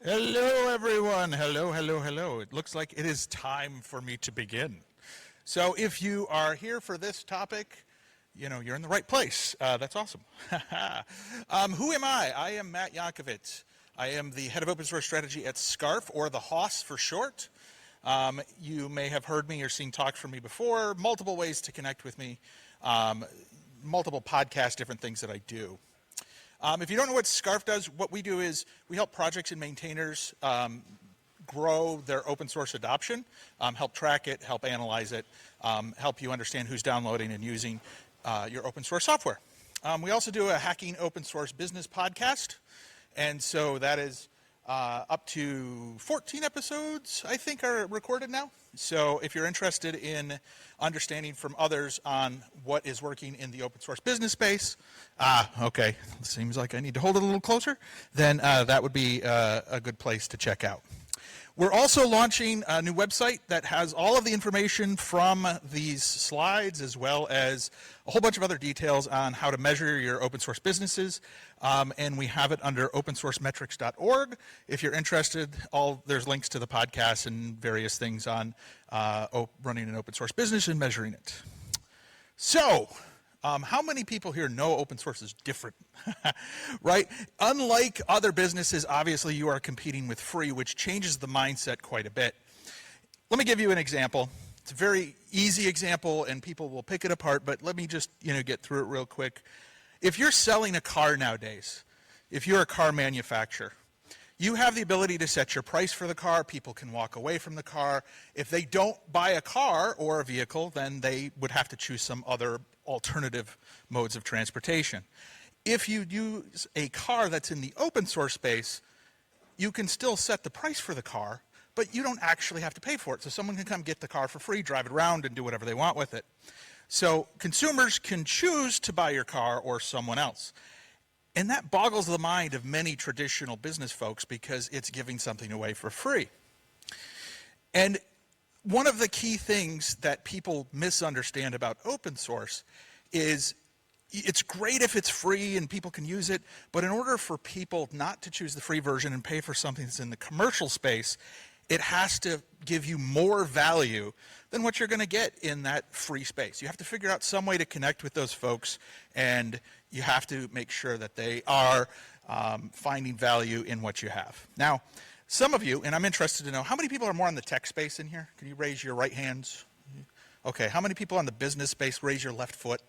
Hello, everyone. Hello, hello, hello. It looks like it is time for me to begin. So if you are here for this topic, you're in the right place. That's awesome. Who am I? I am Matt Yankovic. I am the head of open source strategy at SCARF, or the HOS for short. You may have heard me or seen talks from me before, multiple ways to connect with me, multiple podcasts, different things that I do. If you don't know what SCARF does, what we do is we help projects and maintainers grow their open source adoption, help track it, help analyze it, help you understand who's downloading and using your open source software. We also do a Hacking Open Source Business podcast, and so that is up to 14 episodes, I think, are recorded now. So if you're interested in understanding from others on what is working in the open source business space, okay, seems like I need to hold it a little closer, then that would be a good place to check out. We're also launching a new website that has all of the information from these slides, as well as a whole bunch of other details on how to measure your open source businesses. And we have it under opensourcemetrics.org. If you're interested, there's links to the podcast and various things on running an open source business and measuring it. So, how many people here know open source is different, right? Unlike other businesses, obviously you are competing with free, which changes the mindset quite a bit. Let me give you an example. It's a very easy example, and people will pick it apart, but let me just get through it real quick. If you're selling a car nowadays, if you're a car manufacturer, you have the ability to set your price for the car. People can walk away from the car. If they don't buy a car or a vehicle, then they would have to choose some other alternative modes of transportation. If you use a car that's in the open source space, you can still set the price for the car, but you don't actually have to pay for it. So someone can come get the car for free, drive it around, and do whatever they want with it. So consumers can choose to buy your car or someone else. And that boggles the mind of many traditional business folks because it's giving something away for free. And one of the key things that people misunderstand about open source is it's great if it's free and people can use it, but in order for people not to choose the free version and pay for something that's in the commercial space, it has to give you more value than what you're going to get in that free space. You have to figure out some way to connect with those folks, and you have to make sure that they are finding value in what you have. Now, some of you, and I'm interested to know, how many people are more in the tech space in here? Can you raise your right hands? Okay, how many people on the business space? Raise your left foot.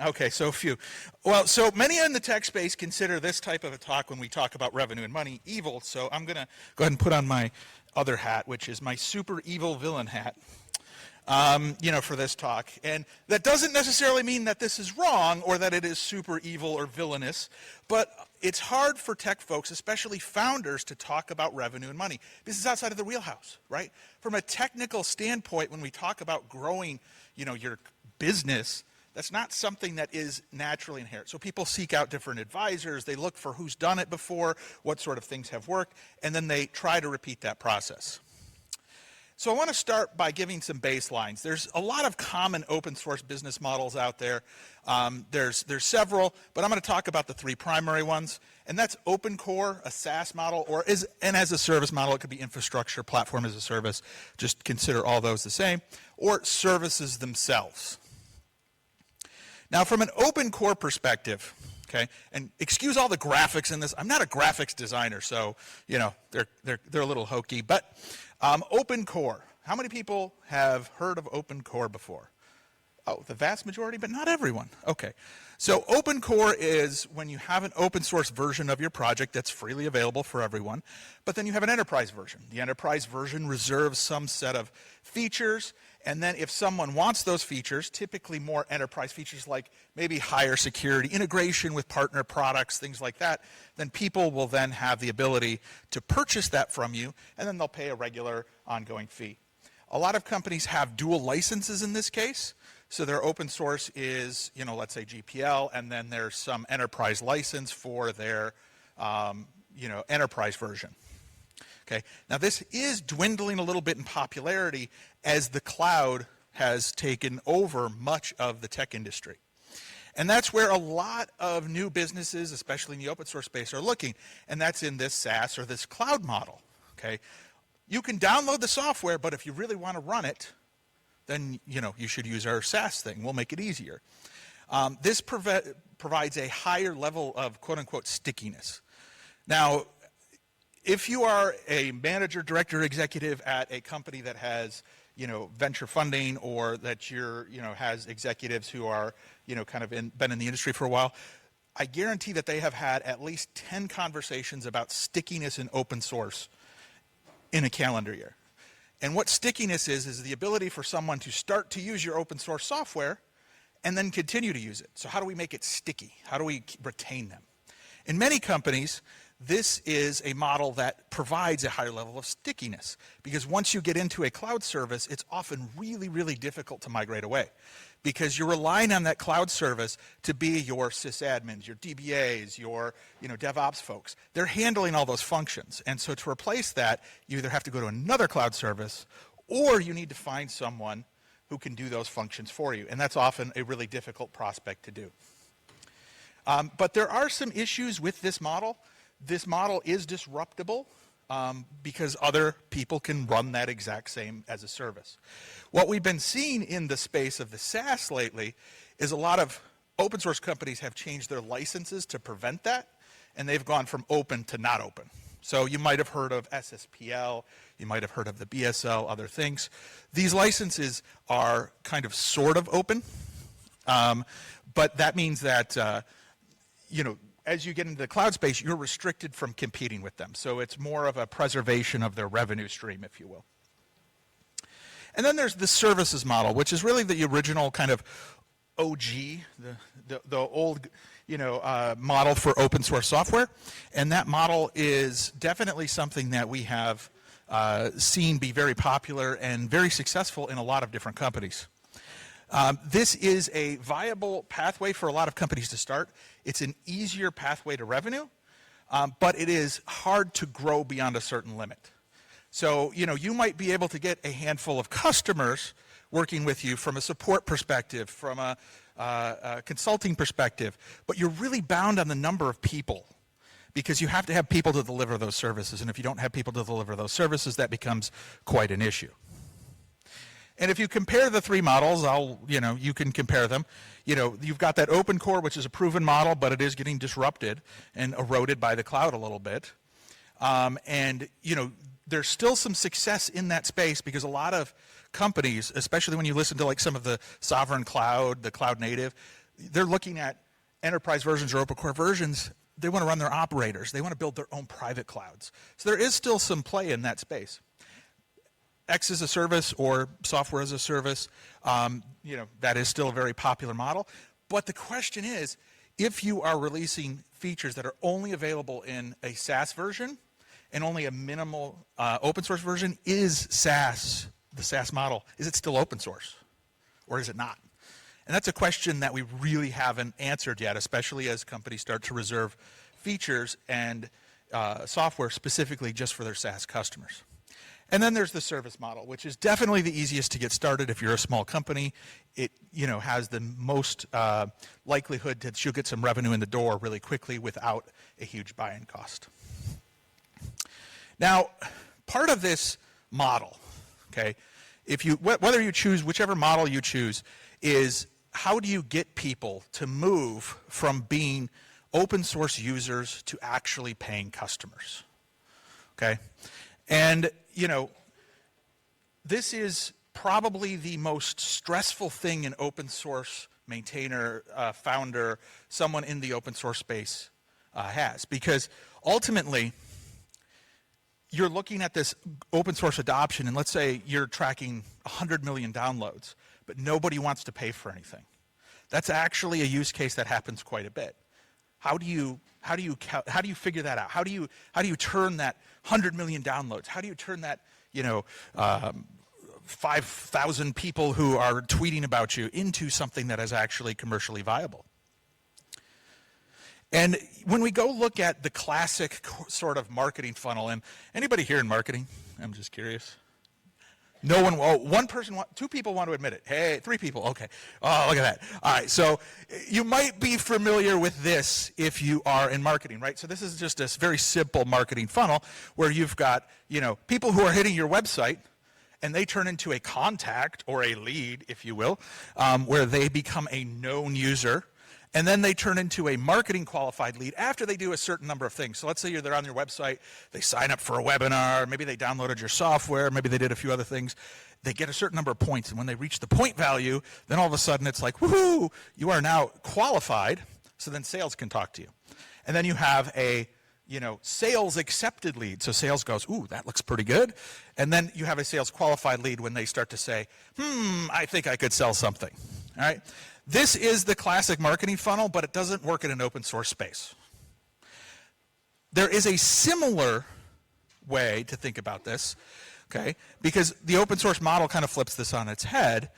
Okay, so few. Well, so many in the tech space consider this type of a talk when we talk about revenue and money evil, so I'm going to go ahead and put on my other hat, which is my super evil villain hat, for this talk. And that doesn't necessarily mean that this is wrong or that it is super evil or villainous, but it's hard for tech folks, especially founders, to talk about revenue and money. This is outside of the wheelhouse, right? From a technical standpoint, when we talk about growing, your business, that's not something that is naturally inherent. So people seek out different advisors, they look for who's done it before, what sort of things have worked, and then they try to repeat that process. So I want to start by giving some baselines. There's a lot of common open source business models out there. There's several, but I'm going to talk about the three primary ones, and that's open core, a SaaS model, and as a service model, it could be infrastructure, platform as a service. Just consider all those the same, or services themselves. Now, from an open core perspective, okay, and excuse all the graphics in this. I'm not a graphics designer, so they're a little hokey. But open core. How many people have heard of open core before? Oh, the vast majority, but not everyone. Okay. So open core is when you have an open source version of your project that's freely available for everyone, but then you have an enterprise version. The enterprise version reserves some set of features, and then if someone wants those features, typically more enterprise features like maybe higher security, integration with partner products, things like that, then people will then have the ability to purchase that from you, and then they'll pay a regular ongoing fee. A lot of companies have dual licenses in this case. So their open source is, let's say GPL, and then there's some enterprise license for their, enterprise version. Okay. Now this is dwindling a little bit in popularity as the cloud has taken over much of the tech industry. And that's where a lot of new businesses, especially in the open source space, are looking. And that's in this SaaS or this cloud model. Okay? You can download the software, but if you really want to run it, then you should use our SaaS thing. We'll make it easier. This provides a higher level of quote-unquote stickiness. Now, if you are a manager, director, executive at a company that has venture funding, or that has executives who are kind of been in the industry for a while, I guarantee that they have had at least 10 conversations about stickiness in open source in a calendar year. And what stickiness is the ability for someone to start to use your open source software and then continue to use it. So how do we make it sticky? How do we retain them? In many companies, this is a model that provides a higher level of stickiness, because once you get into a cloud service, it's often really, really difficult to migrate away, because you're relying on that cloud service to be your sysadmins, your DBAs, your DevOps folks. They're handling all those functions. And so to replace that, you either have to go to another cloud service, or you need to find someone who can do those functions for you. And that's often a really difficult prospect to do. But there are some issues with this model. This model is disruptible because other people can run that exact same as a service. What we've been seeing in the space of the SaaS lately is a lot of open source companies have changed their licenses to prevent that, and they've gone from open to not open. So you might have heard of SSPL, you might have heard of the BSL, other things. These licenses are kind of sort of open, but that means that as you get into the cloud space, you're restricted from competing with them. So it's more of a preservation of their revenue stream, if you will. And then there's the services model, which is really the original kind of OG, the old model for open source software. And that model is definitely something that we have seen be very popular and very successful in a lot of different companies. This is a viable pathway for a lot of companies to start. It's an easier pathway to revenue, but it is hard to grow beyond a certain limit. So, you might be able to get a handful of customers working with you from a support perspective, from a consulting perspective, but you're really bound on the number of people, because you have to have people to deliver those services. And if you don't have people to deliver those services, that becomes quite an issue. And if you compare the three models, you can compare them. You've got that open core, which is a proven model, but it is getting disrupted and eroded by the cloud a little bit. There's still some success in that space, because a lot of companies, especially when you listen to like some of the sovereign cloud, the cloud native, they're looking at enterprise versions or open core versions. They want to run their operators. They want to build their own private clouds. So there is still some play in that space. X as a service or software as a service, that is still a very popular model. But the question is, if you are releasing features that are only available in a SaaS version and only a minimal open source version, is SaaS, the SaaS model, is it still open source or is it not? And that's a question that we really haven't answered yet, especially as companies start to reserve features and software specifically just for their SaaS customers. And then there's the service model, which is definitely the easiest to get started if you're a small company. It has the most likelihood that you'll get some revenue in the door really quickly without a huge buy-in cost. Now, part of this model, okay, whether you choose whichever model you choose, is how do you get people to move from being open source users to actually paying customers, okay? And this is probably the most stressful thing an open source maintainer, founder, someone in the open source space has, because ultimately you're looking at this open source adoption, and let's say you're tracking 100 million downloads, but nobody wants to pay for anything. That's actually a use case that happens quite a bit. How do you figure that out? How do you turn that 100 million downloads? How do you turn that 5,000 people who are tweeting about you into something that is actually commercially viable? And when we go look at the classic sort of marketing funnel, and anybody here in marketing? I'm just curious. No one, oh, one person, two people want to admit it. Hey, three people, okay. Oh, look at that. All right, so you might be familiar with this if you are in marketing, right? So this is just a very simple marketing funnel where you've got, people who are hitting your website and they turn into a contact or a lead, if you will, where they become a known user. And then they turn into a marketing qualified lead after they do a certain number of things. So let's say they're on your website, they sign up for a webinar, maybe they downloaded your software, maybe they did a few other things. They get a certain number of points, and when they reach the point value, then all of a sudden it's like, woohoo, you are now qualified, so then sales can talk to you. And then you have a sales accepted lead. So sales goes, ooh, that looks pretty good. And then you have a sales qualified lead when they start to say, I think I could sell something, all right? This is the classic marketing funnel, but it doesn't work in an open source space. There is a similar way to think about this, okay? Because the open source model kind of flips this on its head.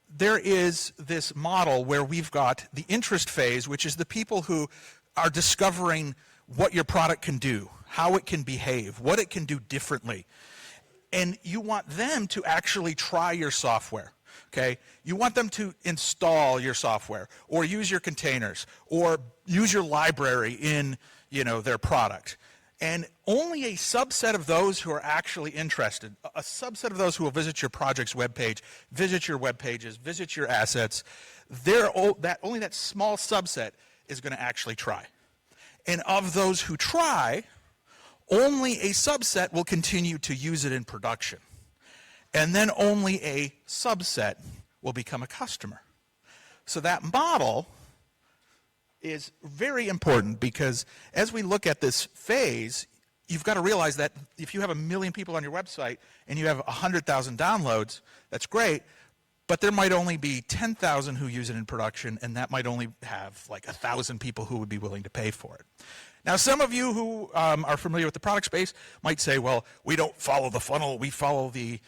There is this model where we've got the interest phase, which is the people who are discovering what your product can do, how it can behave, what it can do differently. And you want them to actually try your software. Okay, you want them to install your software or use your containers or use your library in, their product. And only a subset of those who are actually interested, a subset of those who will visit your project's webpage, visit your web pages, visit your assets, only that small subset is going to actually try. And of those who try, only a subset will continue to use it in production. And then only a subset will become a customer. So that model is very important because as we look at this phase, you've got to realize that if you have 1 million people on your website and you have 100,000 downloads, that's great, but there might only be 10,000 who use it in production, and that might only have like 1,000 people who would be willing to pay for it. Now, some of you who are familiar with the product space might say, well, we don't follow the funnel, we follow the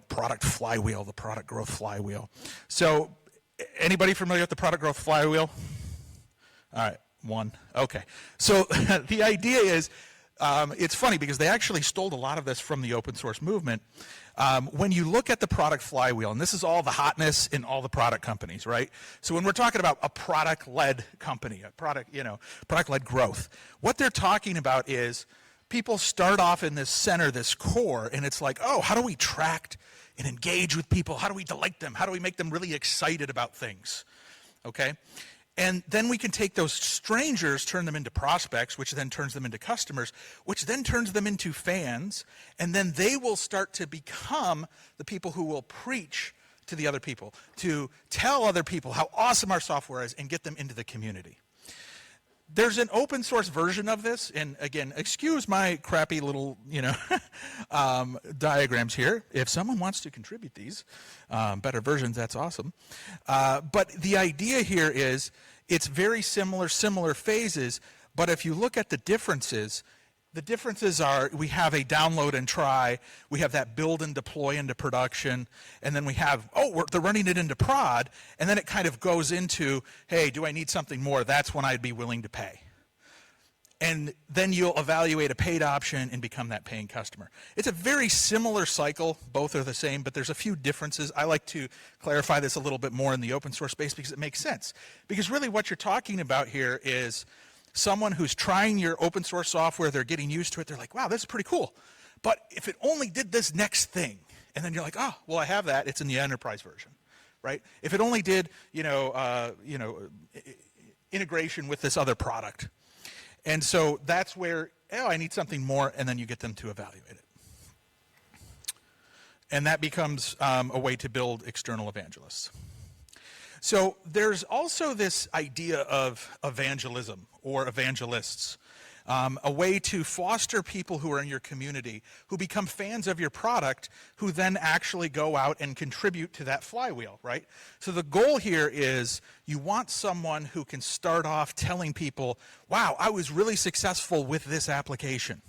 product flywheel, the product growth flywheel. So anybody familiar with the product growth flywheel? All right, one. Okay. So the idea is, it's funny because they actually stole a lot of this from the open source movement. When you look at the product flywheel, and this is all the hotness in all the product companies, right? So when we're talking about a product-led company, a product-led growth, what they're talking about is people start off in this center, this core, and it's like, oh, how do we attract and engage with people? How do we delight them? How do we make them really excited about things? Okay? And then we can take those strangers, turn them into prospects, which then turns them into customers, which then turns them into fans, and then they will start to become the people who will preach to the other people, to tell other people how awesome our software is and get them into the community. There's an open source version of this, and again, excuse my crappy little, diagrams here. If someone wants to contribute these better versions, that's awesome. But the idea here is it's very similar phases, but if you look at the differences are we have a download and try, we have that build and deploy into production, and then we have, they're running it into prod, and then it kind of goes into, hey, do I need something more? That's when I'd be willing to pay. And then you'll evaluate a paid option and become that paying customer. It's a very similar cycle. Both are the same, but there's a few differences. I like to clarify this a little bit more in the open source space because it makes sense. Because really what you're talking about here is someone who's trying your open source software, they're getting used to it, they're like, wow, this is pretty cool. But if it only did this next thing, and then you're like, oh, well, I have that, it's in the enterprise version, right? If it only did, integration with this other product. And so that's where, I need something more, and then you get them to evaluate it. And that becomes a way to build external evangelists. So there's also this idea of evangelism or evangelists, a way to foster people who are in your community, who become fans of your product, who then actually go out and contribute to that flywheel, right? So the goal here is you want someone who can start off telling people, wow, I was really successful with this application.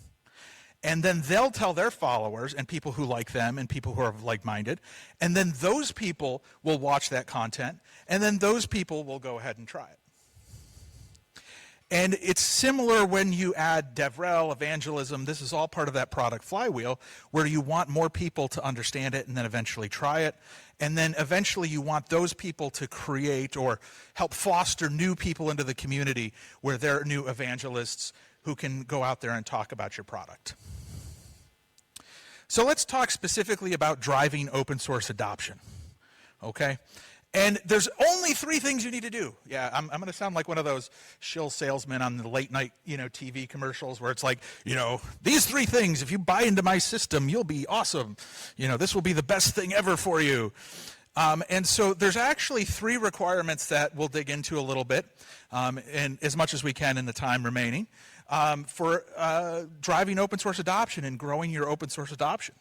And then they'll tell their followers and people who like them and people who are like-minded. And then those people will watch that content. And then those people will go ahead and try it. And it's similar when you add DevRel, evangelism. This is all part of that product flywheel where you want more people to understand it and then eventually try it. And then eventually you want those people to create or help foster new people into the community where they're new evangelists who can go out there and talk about your product. So let's talk specifically about driving open source adoption, okay? And there's only 3 things you need to do. Yeah, I'm going to sound like one of those shill salesmen on the late night, TV commercials where it's like, these 3 things, if you buy into my system, you'll be awesome. This will be the best thing ever for you. And so there's actually 3 requirements that we'll dig into a little bit, and as much as we can in the time remaining, for driving open source adoption and growing your open source adoption.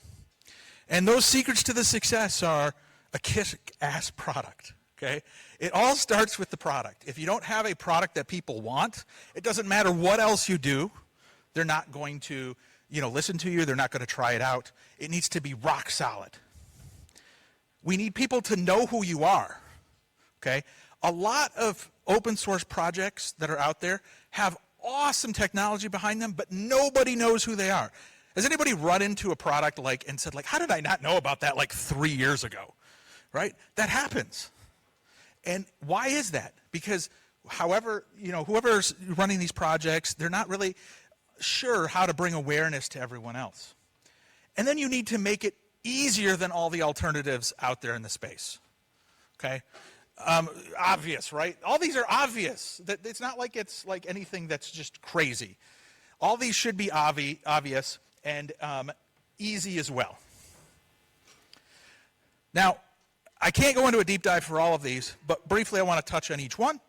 And those secrets to the success are a kick-ass product, okay? It all starts with the product. If you don't have a product that people want, it doesn't matter what else you do. They're not going to, listen to you. They're not going to try it out. It needs to be rock solid. We need people to know who you are, okay? A lot of open source projects that are out there have awesome technology behind them, but nobody knows who they are. Has anybody run into a product and said, how did I not know about that 3 years ago? Right? That happens. And why is that? Because whoever's running these projects, they're not really sure how to bring awareness to everyone else. And then you need to make it easier than all the alternatives out there in the space. Okay? Obvious, right? All these are obvious. It's not like it's like anything that's just crazy. All these should be obvious and easy as well. Now, I can't go into a deep dive for all of these, but briefly I want to touch on each one,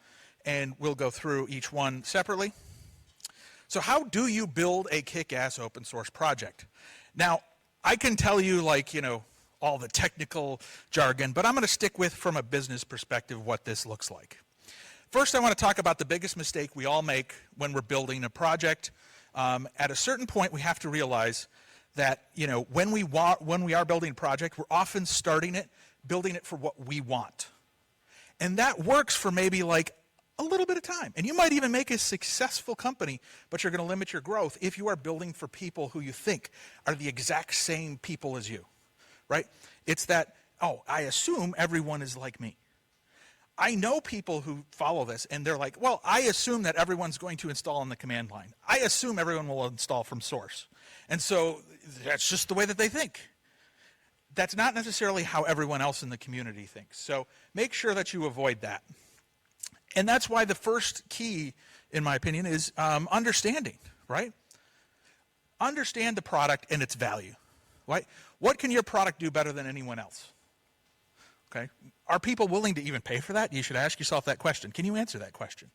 and we'll go through each one separately. So how do you build a kick-ass open source project? Now, I can tell you all the technical jargon, but I'm going to stick with, from a business perspective, what this looks like. First, I want to talk about the biggest mistake we all make when we're building a project. At a certain point, we have to realize that when we are building a project, we're often building it for what we want. And that works for maybe a little bit of time. And you might even make a successful company, but you're going to limit your growth if you are building for people who you think are the exact same people as you, right? It's that, I assume everyone is like me. I know people who follow this, and they're like, well, I assume that everyone's going to install on the command line. I assume everyone will install from source. And so that's just the way that they think. That's not necessarily how everyone else in the community thinks. So make sure that you avoid that. And that's why the first key, in my opinion, is understanding, right? Understand the product and its value, right? What can your product do better than anyone else? Okay. Are people willing to even pay for that? You should ask yourself that question. Can you answer that question?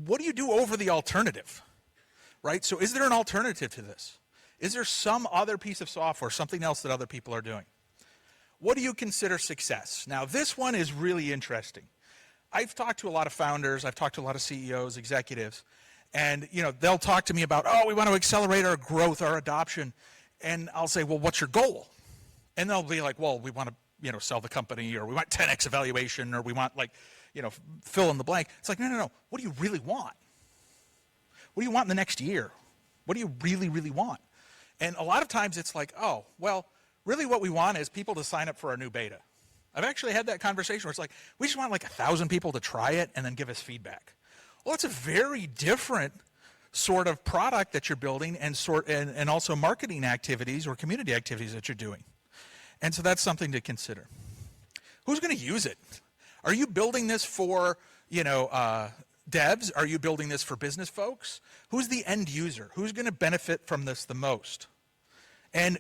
What do you do over the alternative, right? So is there an alternative to this? Is there some other piece of software, something else that other people are doing? What do you consider success? Now, this one is really interesting. I've talked to a lot of founders. I've talked to a lot of CEOs, executives, and they'll talk to me about, we want to accelerate our growth, our adoption. And I'll say, well, what's your goal? And they'll be like, well, we want to sell the company, or we want 10x evaluation, or we want fill in the blank. It's like, no. What do you really want? What do you want in the next year? What do you really, really want? And a lot of times it's like, really what we want is people to sign up for our new beta. I've actually had that conversation where it's like, we just want 1,000 people to try it and then give us feedback. Well, it's a very different sort of product that you're building and also marketing activities or community activities that you're doing. And so that's something to consider. Who's going to use it? Are you building this for, devs? Are you building this for business folks? Who's the end user? Who's going to benefit from this the most? And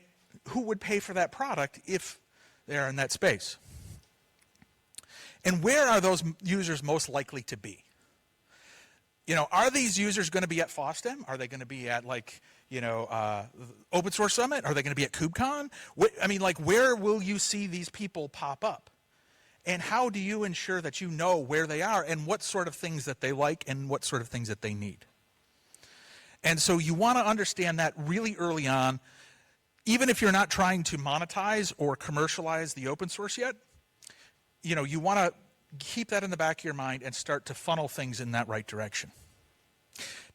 who would pay for that product if they're in that space? And where are those users most likely to be? Are these users going to be at Fosdem? Are they going to be at Open Source Summit? Are they going to be at KubeCon? Where will you see these people pop up? And how do you ensure that you know where they are and what sort of things that they like and what sort of things that they need? And so you want to understand that really early on, even if you're not trying to monetize or commercialize the open source yet. You want to keep that in the back of your mind and start to funnel things in that right direction.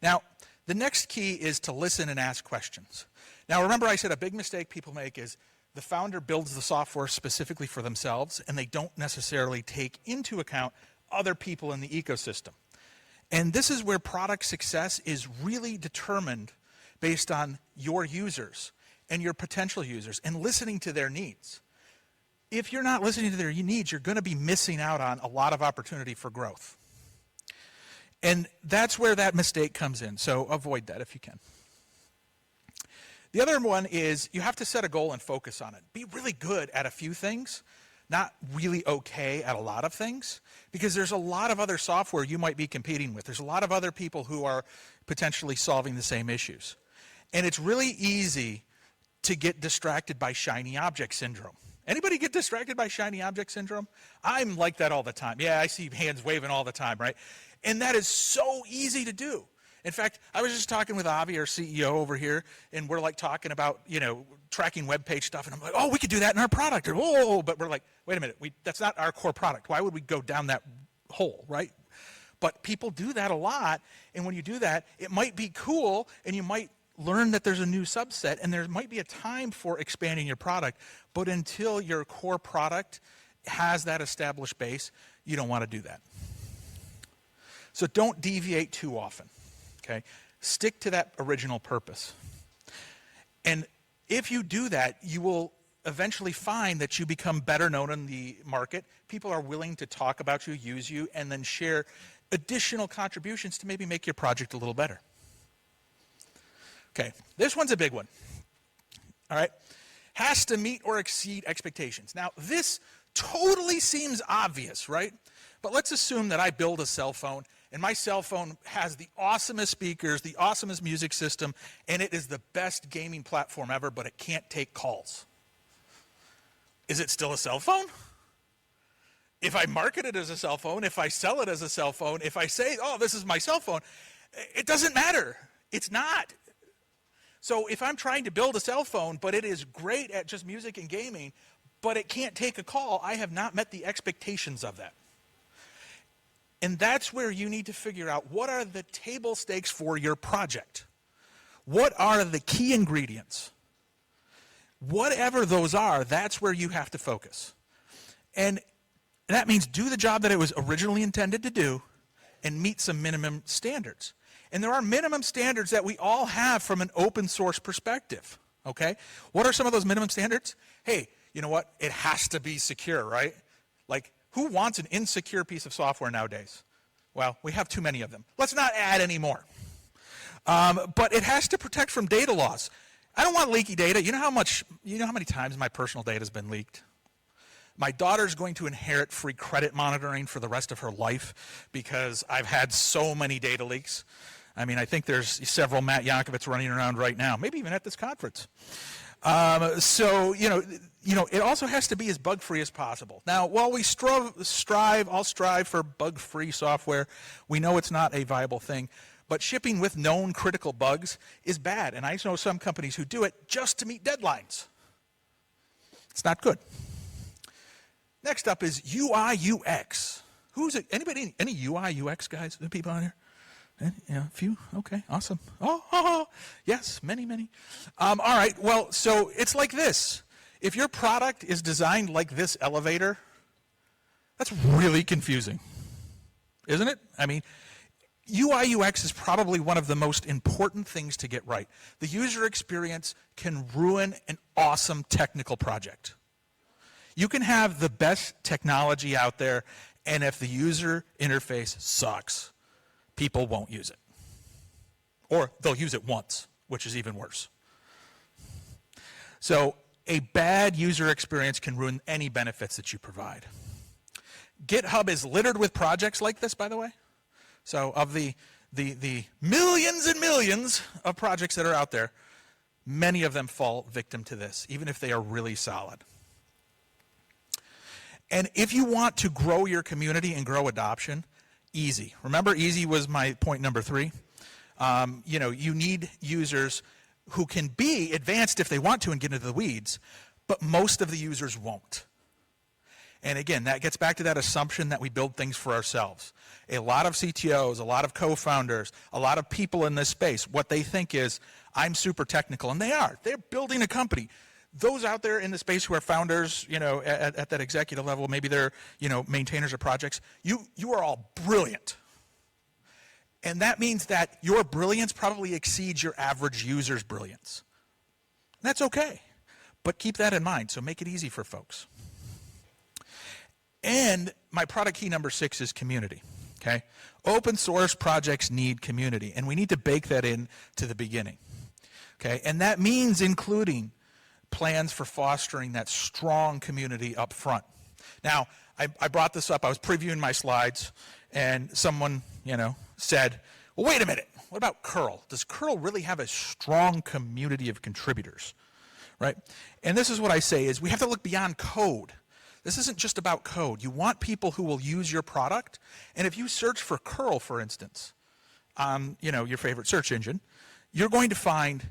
Now, the next key is to listen and ask questions. Now, remember I said a big mistake people make is the founder builds the software specifically for themselves, and they don't necessarily take into account other people in the ecosystem. And this is where product success is really determined based on your users and your potential users and listening to their needs. If you're not listening to their needs, you're going to be missing out on a lot of opportunity for growth. And that's where that mistake comes in, so avoid that if you can. The other one is you have to set a goal and focus on it. Be really good at a few things, not really okay at a lot of things, because there's a lot of other software you might be competing with. There's a lot of other people who are potentially solving the same issues. And it's really easy to get distracted by shiny object syndrome. Anybody get distracted by shiny object syndrome? I'm like that all the time. Yeah, I see hands waving all the time, right? And that is so easy to do. In fact, I was just talking with Avi, our CEO over here, and we're like talking about, tracking web page stuff, and I'm like, oh, we could do that in our product, or oh, but we're like, wait a minute, that's not our core product. Why would we go down that hole, right? But people do that a lot, and when you do that, it might be cool, and you might learn that there's a new subset, and there might be a time for expanding your product, but until your core product has that established base, you don't want to do that. So don't deviate too often. Okay? Stick to that original purpose. And if you do that, you will eventually find that you become better known in the market. People are willing to talk about you, use you, and then share additional contributions to maybe make your project a little better. Okay, this one's a big one. All right? Has to meet or exceed expectations. Now, this totally seems obvious, right? But let's assume that I build a cell phone, and my cell phone has the awesomest speakers, the awesomest music system, and it is the best gaming platform ever, but it can't take calls. Is it still a cell phone? If I market it as a cell phone, if I sell it as a cell phone, if I say, oh, this is my cell phone, it doesn't matter. It's not. So if I'm trying to build a cell phone, but it is great at just music and gaming, but it can't take a call, I have not met the expectations of that. And that's where you need to figure out what are the table stakes for your project. What are the key ingredients? Whatever those are, that's where you have to focus. And that means do the job that it was originally intended to do and meet some minimum standards. And there are minimum standards that we all have from an open source perspective, okay? What are some of those minimum standards? Hey, you know what? It has to be secure, right? Like, who wants an insecure piece of software nowadays? Well, we have too many of them. Let's not add any more. But it has to protect from data loss. I don't want leaky data. You know how many times my personal data has been leaked? My daughter's going to inherit free credit monitoring for the rest of her life because I've had so many data leaks. I mean, I think there's several Matt Yankovitz running around right now, maybe even at this conference. So, it also has to be as bug-free as possible. Now, while we I'll strive for bug-free software, we know it's not a viable thing, but shipping with known critical bugs is bad, and I know some companies who do it just to meet deadlines. It's not good. Next up is UI UX. Who's it? Anybody? Any UI UX guys? Are there people on here? Yeah, a few. Okay, awesome. Oh, yes, many. All right. Well, so it's like this. If your product is designed like this elevator, that's really confusing, isn't it? I mean, UI UX is probably one of the most important things to get right. The user experience can ruin an awesome technical project. You can have the best technology out there, and if the user interface sucks, people won't use it. Or they'll use it once, which is even worse. So a bad user experience can ruin any benefits that you provide. GitHub is littered with projects like this, by the way. So of the millions and millions of projects that are out there, many of them fall victim to this, even if they are really solid. And if you want to grow your community and grow adoption, easy. Remember, easy was my point number 3. You need users who can be advanced if they want to and get into the weeds, but most of the users won't. And again, that gets back to that assumption that we build things for ourselves. A lot of CTOs, a lot of co-founders, a lot of people in this space, what they think is, I'm super technical, and they are. They're building a company. Those out there in the space who are founders, at that executive level, maybe they're, maintainers of projects, you are all brilliant. And that means that your brilliance probably exceeds your average user's brilliance. That's okay, but keep that in mind, so make it easy for folks. And my product key number 6 is community, okay? Open source projects need community, and we need to bake that in to the beginning, okay? And that means including plans for fostering that strong community up front. Now, I brought this up, I was previewing my slides, and someone, said, well, wait a minute, what about curl? Does curl really have a strong community of contributors, right? And this is what I say is we have to look beyond code. This isn't just about code. You want people who will use your product, and if you search for curl, for instance, on, your favorite search engine, you're going to find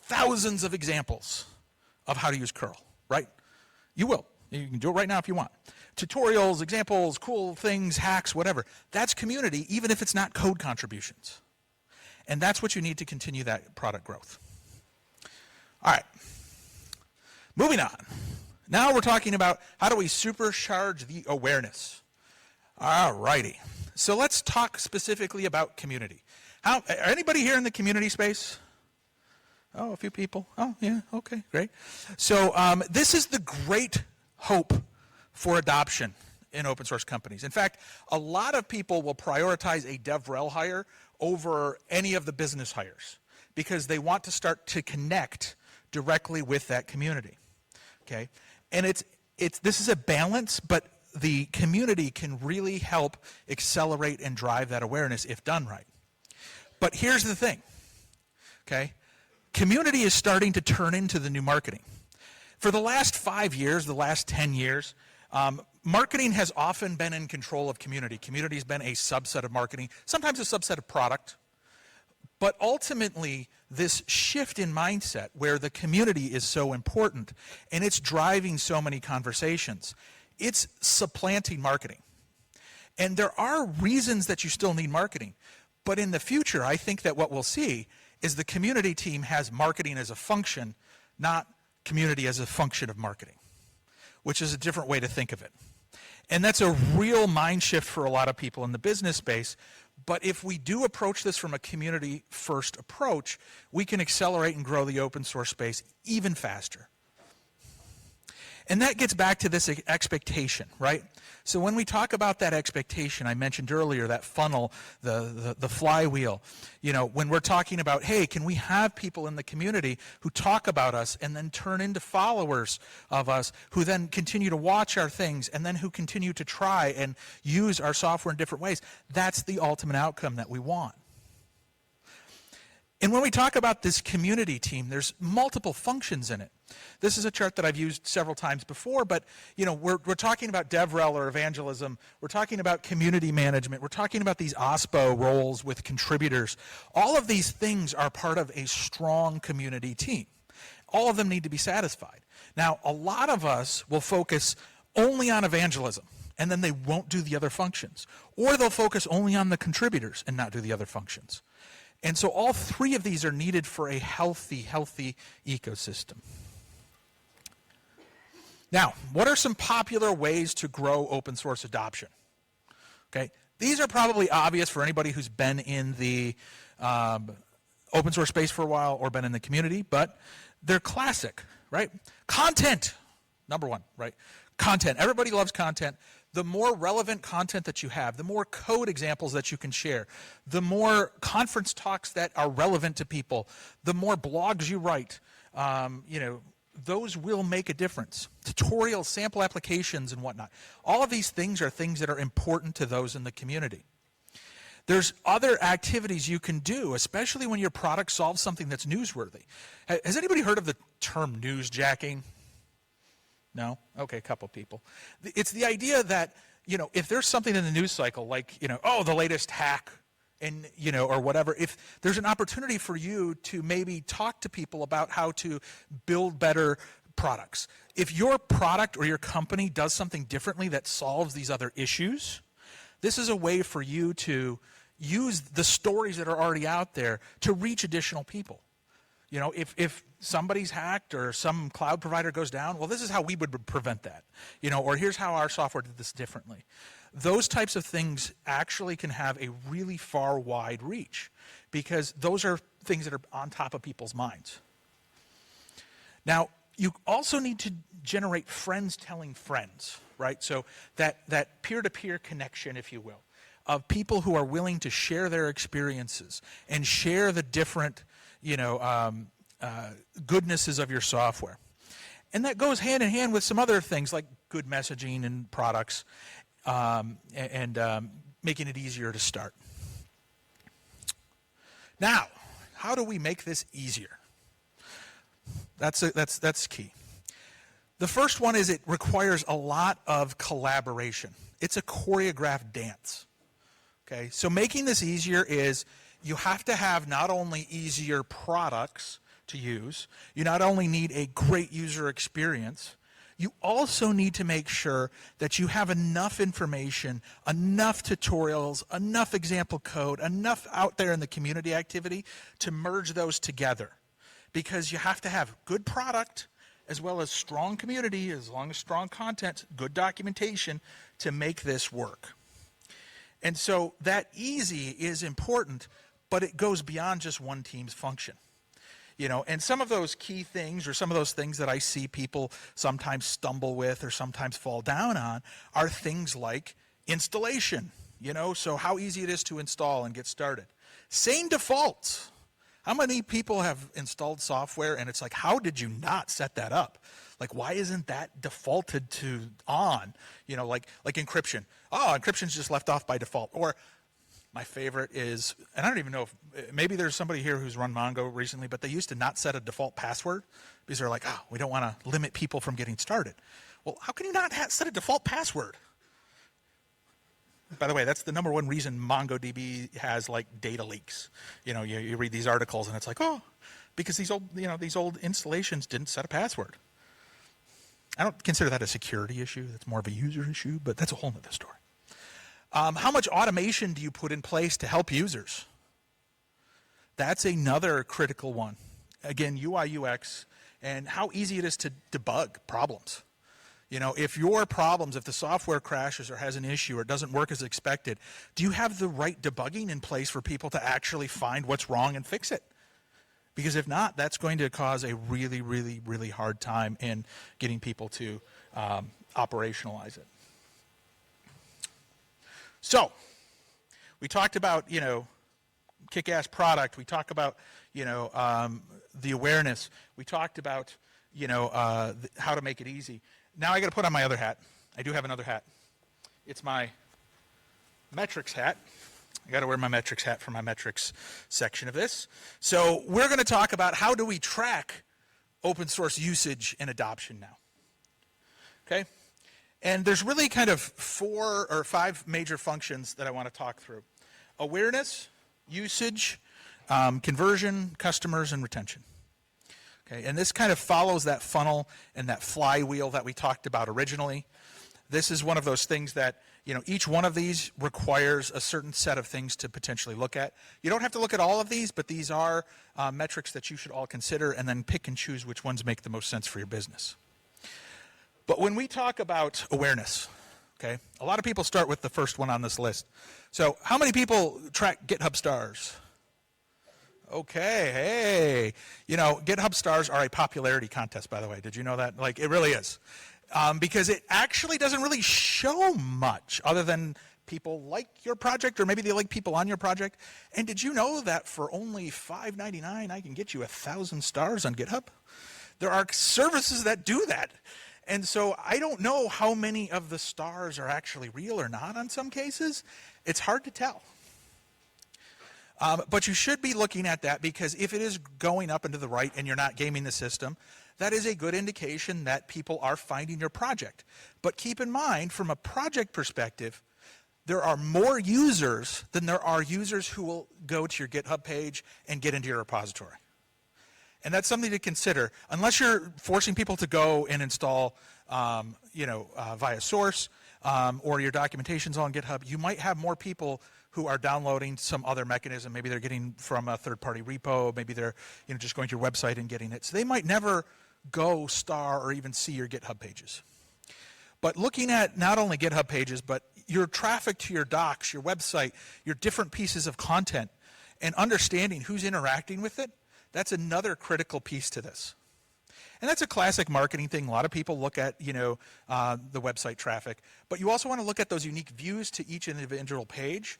thousands of examples of how to use curl, right? You will. You can do it right now if you want. Tutorials, examples, cool things, hacks, whatever. That's community, even if it's not code contributions. And that's what you need to continue that product growth. All right. Moving on. Now we're talking about how do we supercharge the awareness. All righty. So let's talk specifically about community. Anybody here in the community space? Oh, a few people. Oh, yeah, okay, great. So this is the great hope for adoption in open source companies. In fact, a lot of people will prioritize a DevRel hire over any of the business hires because they want to start to connect directly with that community. Okay, and this is a balance, but the community can really help accelerate and drive that awareness if done right. But here's the thing. Okay, community is starting to turn into the new marketing. For the last 5 years, the last 10 years, marketing has often been in control of community. Community has been a subset of marketing, sometimes a subset of product. But ultimately, this shift in mindset where the community is so important and it's driving so many conversations, it's supplanting marketing. And there are reasons that you still need marketing. But in the future, I think that what we'll see is the community team has marketing as a function, not community as a function of marketing, which is a different way to think of it. And that's a real mind shift for a lot of people in the business space. But if we do approach this from a community-first approach, we can accelerate and grow the open source space even faster. And that gets back to this expectation, right? So when we talk about that expectation, I mentioned earlier, that funnel, the flywheel, when we're talking about, hey, can we have people in the community who talk about us and then turn into followers of us, who then continue to watch our things and then who continue to try and use our software in different ways? That's the ultimate outcome that we want. And when we talk about this community team, there's multiple functions in it. This is a chart that I've used several times before, but we're talking about DevRel or evangelism. We're talking about community management. We're talking about these OSPO roles with contributors. All of these things are part of a strong community team. All of them need to be satisfied. Now, a lot of us will focus only on evangelism, and then they won't do the other functions. Or they'll focus only on the contributors and not do the other functions. And so all three of these are needed for a healthy ecosystem. Now, what are some popular ways to grow open source adoption? Okay, these are probably obvious for anybody who's been in the open source space for a while or been in the community, but they're classic, right? Content, number one, right? Content, everybody loves content. The more relevant content that you have, the more code examples that you can share, the more conference talks that are relevant to people, the more blogs you write, those will make a difference. Tutorials, sample applications, and whatnot. All of these things are things that are important to those in the community. There's other activities you can do, especially when your product solves something that's newsworthy. Has anybody heard of the term newsjacking? No? Okay, a couple people. It's the idea that, if there's something in the news cycle, like, the latest hack, and, or whatever, if there's an opportunity for you to maybe talk to people about how to build better products. If your product or your company does something differently that solves these other issues, this is a way for you to use the stories that are already out there to reach additional people. You know, if somebody's hacked or some cloud provider goes down, well, this is how we would prevent that. You know, or here's how our software did this differently. Those types of things actually can have a really far wide reach because those are things that are on top of people's minds. Now, you also need to generate friends telling friends, right? So that peer-to-peer connection, if you will, of people who are willing to share their experiences and share the different, goodnesses of your software. And that goes hand in hand with some other things like good messaging and products and making it easier to start. Now, how do we make this easier? That's key. The first one is it requires a lot of collaboration. It's a choreographed dance. Okay, so making this easier is you have to have not only easier products to use, you not only need a great user experience, you also need to make sure that you have enough information, enough tutorials, enough example code, enough out there in the community activity to merge those together. Because you have to have good product as well as strong community, as long as strong content, good documentation to make this work. And so that easy is important, but it goes beyond just one team's function. You know, and some of those key things or some of those things that I see people sometimes stumble with or sometimes fall down on are things like installation, you know, so how easy it is to install and get started. Same defaults. How many people have installed software and it's like, how did you not set that up? Like, why isn't that defaulted to on? You know, like encryption. Oh, encryption's just left off by default. Or my favorite is, and I don't even know if, maybe there's somebody here who's run Mongo recently, but they used to not set a default password because they're like, oh, we don't want to limit people from getting started. Well, how can you not set a default password? By the way, that's the number one reason MongoDB has like data leaks. You know, you read these articles and it's like, oh, because these old installations didn't set a password. I don't consider that a security issue. That's more of a user issue, but that's a whole nother story. How much automation do you put in place to help users? That's another critical one. Again, UI, UX, and how easy it is to debug problems. You know, if the software crashes or has an issue or doesn't work as expected, do you have the right debugging in place for people to actually find what's wrong and fix it? Because if not, that's going to cause a really, really, really hard time in getting people to operationalize it. So, we talked about, kick-ass product. We talked about, the awareness. We talked about, how to make it easy. Now I got to put on my other hat. I do have another hat. It's my metrics hat. I got to wear my metrics hat for my metrics section of this. So we're going to talk about how do we track open source usage and adoption now. Okay? And there's really kind of 4 or 5 major functions that I want to talk through. Awareness, usage, conversion, customers, and retention. Okay, and this kind of follows that funnel and that flywheel that we talked about originally. This is one of those things that, each one of these requires a certain set of things to potentially look at. You don't have to look at all of these, but these are metrics that you should all consider and then pick and choose which ones make the most sense for your business. But when we talk about awareness, okay, a lot of people start with the first one on this list. So how many people track GitHub stars? Okay, hey, GitHub stars are a popularity contest, by the way. Did you know that? Like, it really is. Because it actually doesn't really show much other than people like your project or maybe they like people on your project. And did you know that for only $5.99, I can get you 1,000 stars on GitHub? There are services that do that. And so I don't know how many of the stars are actually real or not on some cases. It's hard to tell. But you should be looking at that because if it is going up and to the right and you're not gaming the system, that is a good indication that people are finding your project. But keep in mind, from a project perspective, there are more users than there are users who will go to your GitHub page and get into your repository. And that's something to consider. Unless you're forcing people to go and install, via source, or your documentation's on GitHub, you might have more people who are downloading some other mechanism. Maybe they're getting from a third-party repo. Maybe they're just going to your website and getting it. So they might never go star or even see your GitHub pages. But looking at not only GitHub pages, but your traffic to your docs, your website, your different pieces of content, and understanding who's interacting with it, that's another critical piece to this. And that's a classic marketing thing. A lot of people look at, the website traffic, but you also want to look at those unique views to each individual page.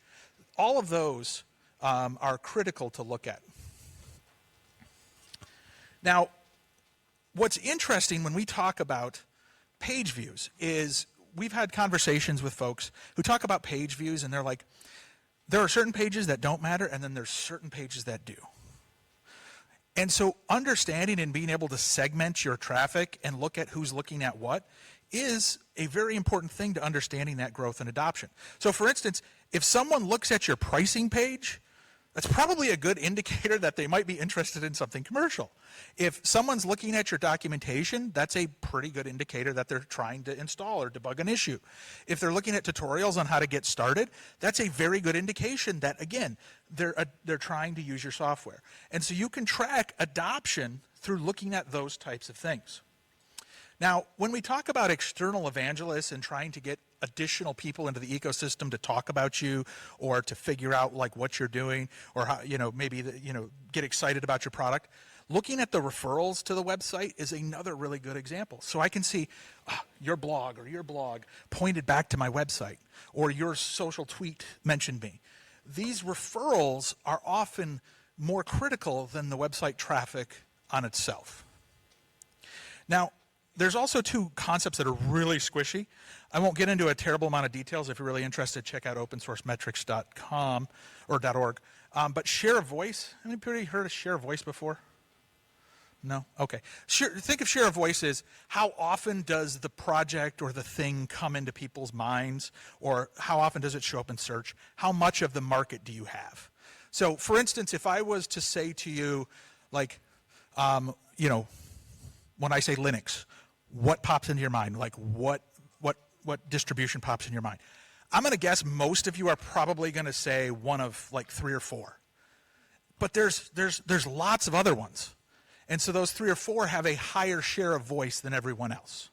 All of those are critical to look at. Now, what's interesting when we talk about page views is we've had conversations with folks who talk about page views, and they're like, there are certain pages that don't matter, and then there's certain pages that do. And so understanding and being able to segment your traffic and look at who's looking at what is a very important thing to understanding that growth and adoption. So for instance, if someone looks at your pricing page, that's probably a good indicator that they might be interested in something commercial. If someone's looking at your documentation, that's a pretty good indicator that they're trying to install or debug an issue. If they're looking at tutorials on how to get started, that's a very good indication that, again, they're trying to use your software. And so you can track adoption through looking at those types of things. Now, when we talk about external evangelists and trying to get additional people into the ecosystem to talk about you or to figure out like what you're doing or how, maybe get excited about your product, looking at the referrals to the website is another really good example. So I can see your blog pointed back to my website, or your social tweet mentioned me. These referrals are often more critical than the website traffic on itself. Now, there's also two concepts that are really squishy. I won't get into a terrible amount of details. If you're really interested, check out opensourcemetrics.com or .org. But share of voice, anybody heard of share of voice before? No? Okay. Think of share of voice as how often does the project or the thing come into people's minds, or how often does it show up in search? How much of the market do you have? So, for instance, if I was to say to you, like, when I say Linux, what pops into your mind? Like, what distribution pops in your mind? I'm going to guess most of you are probably going to say one of like 3 or 4. But there's lots of other ones. And so those 3 or 4 have a higher share of voice than everyone else.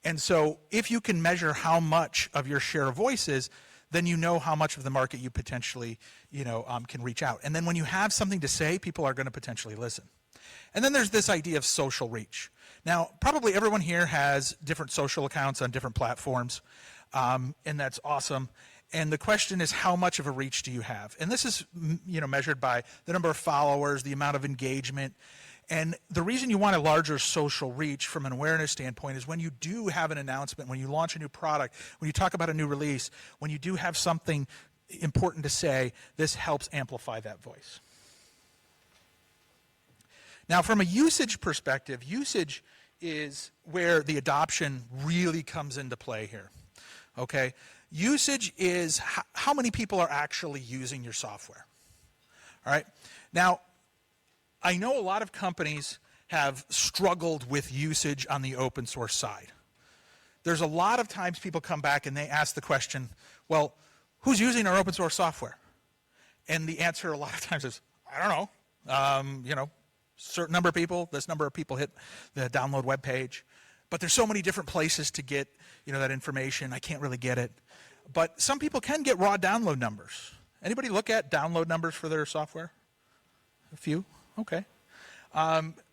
And so if you can measure how much of your share of voice is, then you know how much of the market you potentially, can reach out. And then when you have something to say, people are going to potentially listen. And then there's this idea of social reach. Now, probably everyone here has different social accounts on different platforms, and that's awesome. And the question is, how much of a reach do you have? And this is, measured by the number of followers, the amount of engagement. And the reason you want a larger social reach from an awareness standpoint is when you do have an announcement, when you launch a new product, when you talk about a new release, when you do have something important to say, this helps amplify that voice. Now, from a usage perspective, usage is where the adoption really comes into play here, okay? Usage is how many people are actually using your software, all right? Now, I know a lot of companies have struggled with usage on the open source side. There's a lot of times people come back and they ask the question, well, who's using our open source software? And the answer a lot of times is, I don't know, certain number of people, this number of people hit the download web page, but there's so many different places to get, that information, I can't really get it. But some people can get raw download numbers. Anybody look at download numbers for their software? A few? Okay.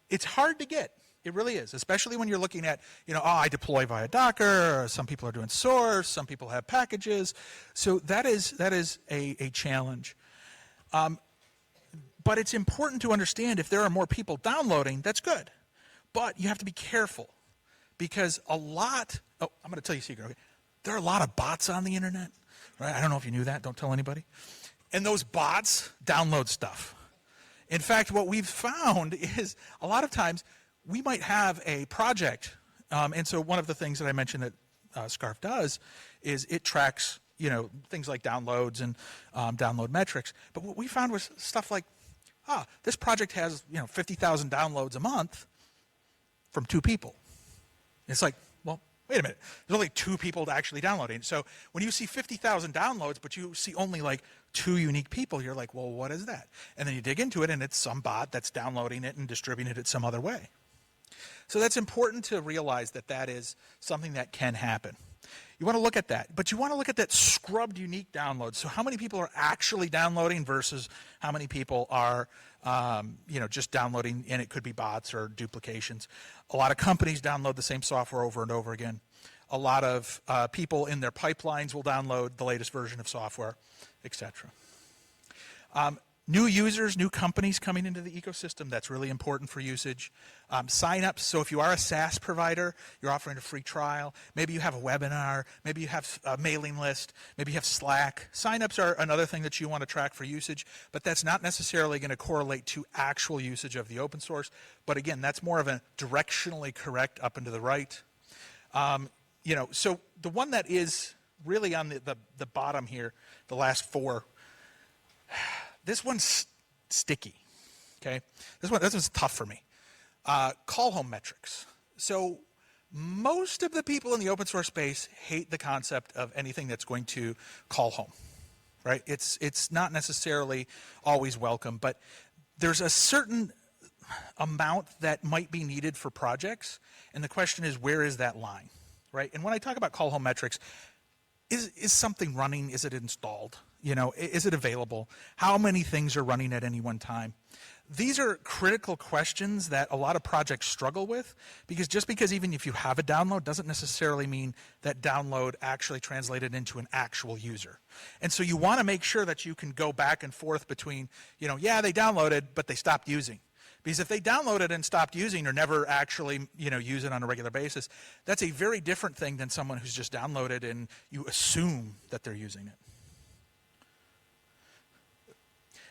It's hard to get. It really is, especially when you're looking at, I deploy via Docker, or some people are doing source, some people have packages. So that is a challenge. But it's important to understand if there are more people downloading, that's good. But you have to be careful because I'm going to tell you a secret. Okay? There are a lot of bots on the internet, right? I don't know if you knew that. Don't tell anybody. And those bots download stuff. In fact, what we've found is a lot of times we might have a project. And so one of the things that I mentioned that Scarf does is it tracks, things like downloads and download metrics. But what we found was stuff like this project has 50,000 downloads a month from 2 people. It's like, well, wait a minute. There's only 2 people actually downloading. So when you see 50,000 downloads, but you see only like 2 unique people, you're like, well, what is that? And then you dig into it, and it's some bot that's downloading it and distributing it some other way. So that's important to realize that that is something that can happen. You want to look at that, but you want to look at that scrubbed unique download. So how many people are actually downloading versus how many people are just downloading, and it could be bots or duplications. A lot of companies download the same software over and over again. A lot of people in their pipelines will download the latest version of software, etc. New users, new companies coming into the ecosystem, that's really important for usage. Sign-ups, so if you are a SaaS provider, you're offering a free trial. Maybe you have a webinar. Maybe you have a mailing list. Maybe you have Slack. Sign-ups are another thing that you want to track for usage, but that's not necessarily going to correlate to actual usage of the open source. But again, that's more of a directionally correct up and to the right. So the one that is really on the bottom here, the last 4, this one's sticky, okay? This one's tough for me. Call home metrics. So most of the people in the open source space hate the concept of anything that's going to call home, right? It's not necessarily always welcome, but there's a certain amount that might be needed for projects, and the question is, where is that line, right? And when I talk about call home metrics, is something running? Is it installed? Is it available? How many things are running at any one time? These are critical questions that a lot of projects struggle with, because just because even if you have a download doesn't necessarily mean that download actually translated into an actual user. And so you want to make sure that you can go back and forth between, yeah, they downloaded, but they stopped using. Because if they downloaded and stopped using or never actually, use it on a regular basis, that's a very different thing than someone who's just downloaded and you assume that they're using it.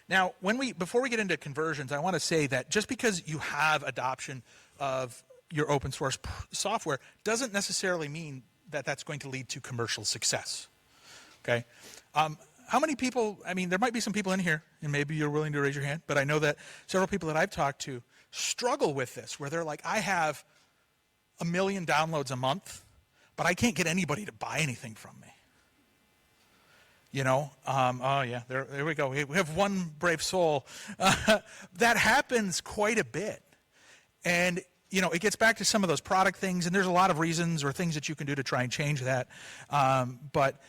Now, before we get into conversions, I want to say that just because you have adoption of your open source software doesn't necessarily mean that that's going to lead to commercial success. Okay? How many people, there might be some people in here, and maybe you're willing to raise your hand, but I know that several people that I've talked to struggle with this, where they're like, I have 1 million downloads a month, but I can't get anybody to buy anything from me. Oh yeah, there we go. We have one brave soul. That happens quite a bit. And, it gets back to some of those product things, and there's a lot of reasons or things that you can do to try and change that. But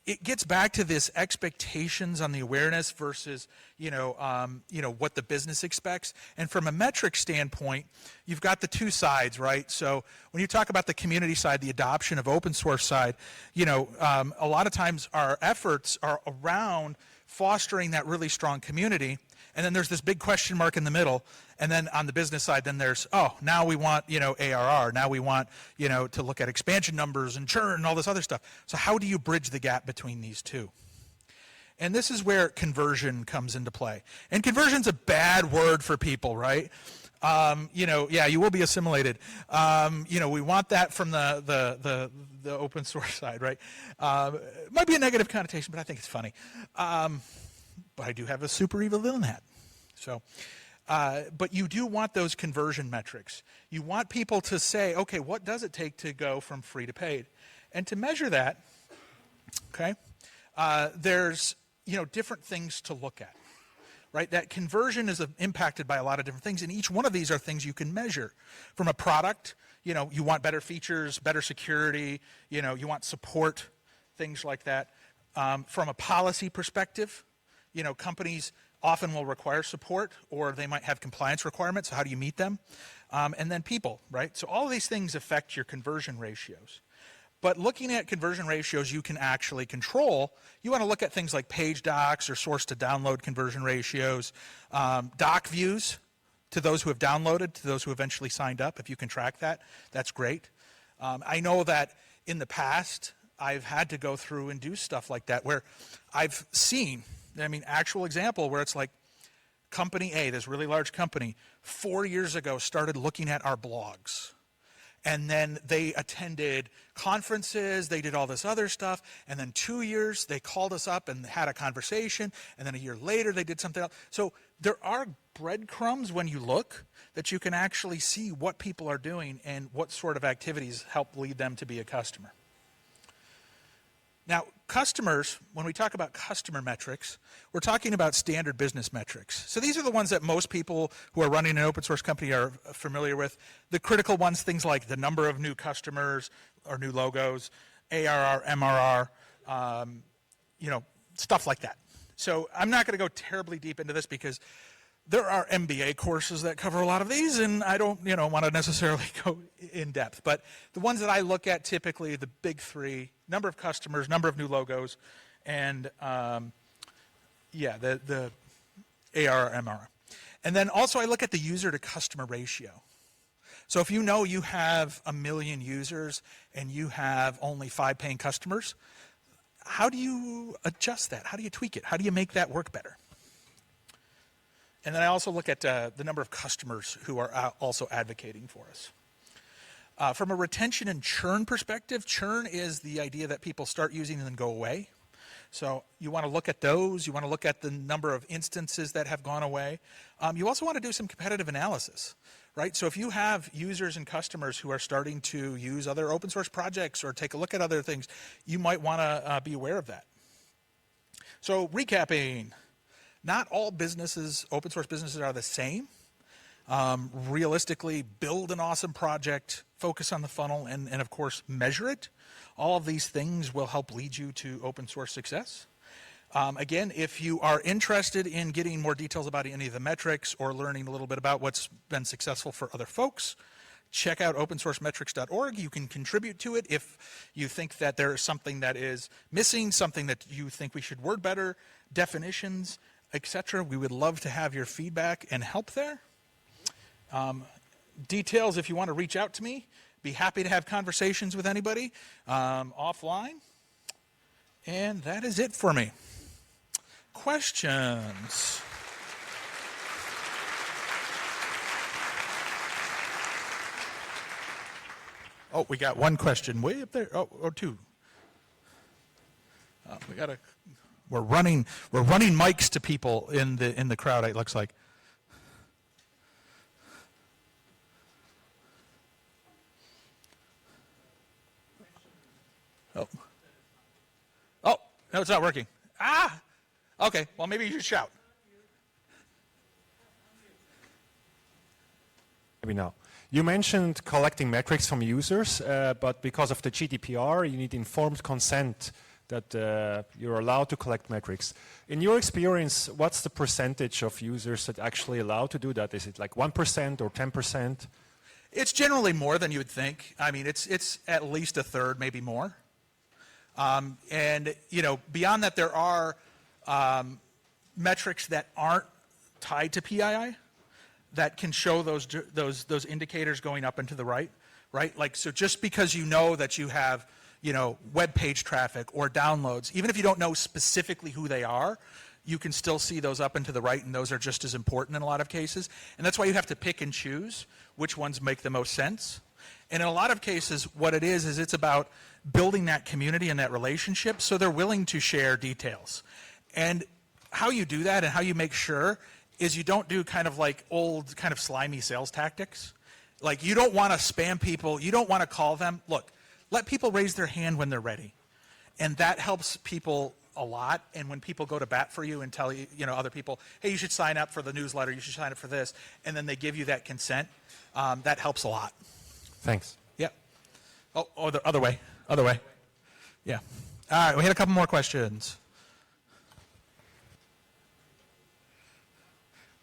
it gets back to this expectations on the awareness versus, what the business expects. And from a metric standpoint, you've got the 2 sides, right? So when you talk about the community side, the adoption of open source side, a lot of times our efforts are around fostering that really strong community. And then there's this big question mark in the middle. And then on the business side, then there's, now we want, ARR. Now we want, to look at expansion numbers and churn and all this other stuff. So how do you bridge the gap between these 2? And this is where conversion comes into play. And conversion's a bad word for people, right? Yeah, you will be assimilated. We want that from the open source side, right? It might be a negative connotation, but I think it's funny. But I do have a super evil villain hat. So, but you do want those conversion metrics. You want people to say, okay, what does it take to go from free to paid? And to measure that, okay, there's, different things to look at, right? That conversion is impacted by a lot of different things, and each one of these are things you can measure. From a product, you want better features, better security, you want support, things like that. From a policy perspective, companies often will require support, or they might have compliance requirements. So how do you meet them? And then people, right? So all of these things affect your conversion ratios. But looking at conversion ratios you can actually control, you want to look at things like page docs or source to download conversion ratios, doc views to those who have downloaded, to those who eventually signed up. If you can track that, that's great. I know that in the past, I've had to go through and do stuff like that where I've seen, actual example where it's like company A, this really large company, 4 years ago started looking at our blogs. and then they attended conferences, they did all this other stuff, and then 2 years they called us up and had a conversation, and then a year later they did something else. So there are breadcrumbs when you look that you can actually see what people are doing and what sort of activities help lead them to be a customer. Now, customers, when we talk about customer metrics, we're talking about standard business metrics. So these are the ones that most people who are running an open source company are familiar with. The critical ones, things like the number of new customers or new logos, ARR, MRR, stuff like that. So I'm not going to go terribly deep into this because there are MBA courses that cover a lot of these, and I don't, want to necessarily go in depth. But the ones that I look at typically, the big three: number of customers, number of new logos, and the ARR, MRR. And then also I look at the user to customer ratio. So if you know you have 1 million users and you have only 5 paying customers, how do you adjust that? How do you tweak it? How do you make that work better? And then I also look at the number of customers who are also advocating for us. From a retention and churn perspective, churn is the idea that people start using and then go away. So you want to look at those. You want to look at the number of instances that have gone away. You also want to do some competitive analysis, right? So if you have users and customers who are starting to use other open source projects or take a look at other things, you might want to be aware of that. So recapping. Not all businesses, open source businesses, are the same. Realistically, build an awesome project, focus on the funnel, and of course, measure it. All of these things will help lead you to open source success. Again, if you are interested in getting more details about any of the metrics or learning a little bit about what's been successful for other folks, check out opensourcemetrics.org. You can contribute to it if you think that there is something that is missing, something that you think we should word better, definitions, etc. We would love to have your feedback and help there. Details, if you want to reach out to me, be happy to have conversations with anybody offline. And that is it for me. Questions? Oh, we got one question way up there. Oh, or two. We're running mics to people in the crowd, it looks like. Oh, no, it's not working. Okay, well, maybe you should shout. Maybe now. You mentioned collecting metrics from users, but because of the GDPR, you need informed consent that you're allowed to collect metrics. In your experience, what's the percentage of users that actually allow to do that? Is it like 1% or 10%? It's generally more than you would think. I mean, it's at least a third, maybe more. And beyond that, there are metrics that aren't tied to PII that can show those indicators going up and to the right, right? Like, so just because you know that you have web page traffic or downloads, even if you don't know specifically who they are, you can still see those up and to the right, and those are just as important in a lot of cases. And that's why you have to pick and choose which ones make the most sense. And in a lot of cases, what it is it's about building that community and that relationship so they're willing to share details. And how you do that and how you make sure is you don't do kind of like old kind of slimy sales tactics. Like, you don't want to spam people. You don't want to call them. Look, let people raise their hand when they're ready. And that helps people a lot. And when people go to bat for you and tell other people, hey, you should sign up for the newsletter, you should sign up for this, and then they give you that consent, that helps a lot. Thanks. Yeah. Oh, the other way. Other way. Yeah. All right, we had a couple more questions.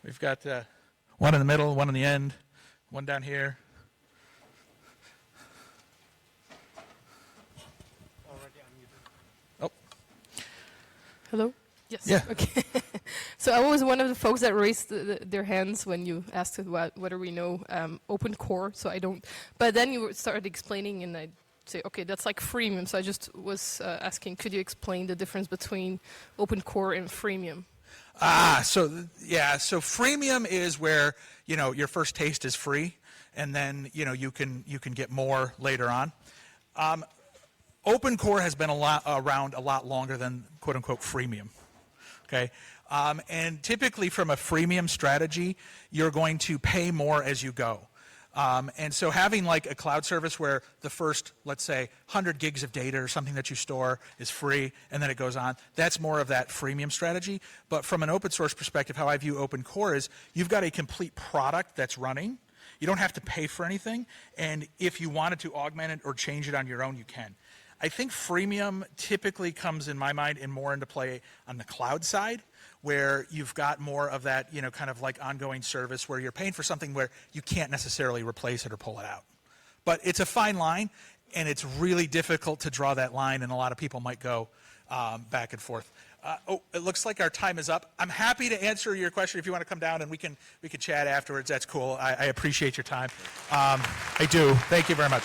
We've got one in the middle, one in the end, one down here. Oh. Hello? Yes. Yeah. Okay. So I was one of the folks that raised their hands when you asked about whether we know open core. So I don't. But then you started explaining, and I say, okay, that's like freemium. So I just was asking, could you explain the difference between open core and freemium? So freemium is where your first taste is free, and then you can get more later on. Open core has been around a lot longer than quote unquote freemium. Okay, and typically from a freemium strategy, you're going to pay more as you go. And so having like a cloud service where the first, let's say, 100 gigs of data or something that you store is free, and then it goes on, that's more of that freemium strategy. But from an open source perspective, how I view open core is you've got a complete product that's running. You don't have to pay for anything, and if you wanted to augment it or change it on your own, you can. I think freemium typically comes, in my mind, more into play on the cloud side, where you've got more of that, kind of like ongoing service where you're paying for something where you can't necessarily replace it or pull it out. But it's a fine line, and it's really difficult to draw that line, and a lot of people might go back and forth. It looks like our time is up. I'm happy to answer your question if you want to come down, and we can chat afterwards. That's cool. I appreciate your time. I do. Thank you very much.